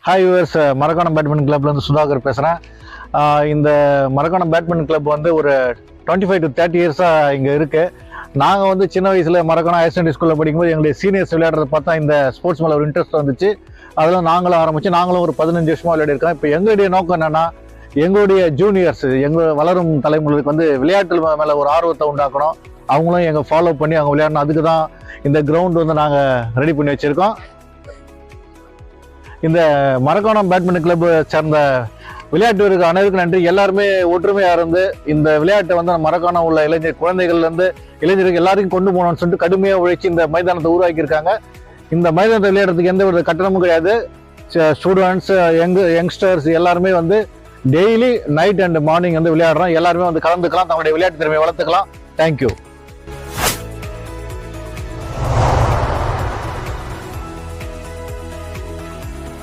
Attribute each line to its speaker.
Speaker 1: Hi yours, Marakkanam badminton கிளப்லேருந்து சுதாகர் பேசுகிறேன். இந்த மரக்காணம் பேட்மிண்டன் கிளப் வந்து ஒரு 25 to 30 இயர்ஸாக இங்கே இருக்குது. நாங்கள் வந்து சின்ன வயசில் மரக்காணம் ஹையர் செகண்டரி ஸ்கூலில் படிக்கும்போது எங்களுடைய சீனியர்ஸ் விளையாடுறத பார்த்தா இந்த ஸ்போர்ட்ஸ் மேலே ஒரு இன்ட்ரெஸ்ட் வந்துச்சு. அதெல்லாம் நாங்களும் ஆரம்பித்து நாங்களும் ஒரு 15 வருஷமாக விளையாடிருக்கோம். இப்போ எங்களுடைய நோக்கம் என்னென்னா, எங்களுடைய ஜூனியர்ஸ், எங்கள் வளரும் தலைமுறைக்கு வந்து விளையாட்டு மேலே ஒரு ஆர்வத்தை உண்டாக்கணும். அவங்களும் எங்கள் ஃபாலோ பண்ணி அவங்க விளையாடணும். அதுக்கு தான் இந்த கிரவுண்ட் வந்து நாங்கள் ரெடி பண்ணி வச்சுருக்கோம். இந்த மரக்காணம் பேட்மிண்டன் கிளப் சேர்ந்த விளையாட்டு வீரர்கள் அனைவருக்கும் நன்றி. எல்லாருமே ஒற்றுமையாக இருந்து இந்த விளையாட்டை வந்து மரக்காணம் உள்ள இளைஞர் குழந்தைகள்லேருந்து இளைஞர்கள் எல்லாரையும் கொண்டு போகணும்னு சொல்லிட்டு கடுமையாக உழைச்சி இந்த மைதானத்தை உருவாக்கியிருக்காங்க. இந்த மைதானத்தை விளையாடுறதுக்கு எந்த ஒரு கட்டணமும் கிடையாது. ஸ்டூடெண்ட்ஸ், யங்ஸ்டர்ஸ் எல்லாருமே வந்து டெய்லி நைட் அண்ட் மார்னிங் வந்து விளையாடுறோம். எல்லாருமே வந்து கலந்துக்கலாம், தங்களுடைய விளையாட்டு திறமையை வளர்த்துக்கலாம். தேங்க்யூ.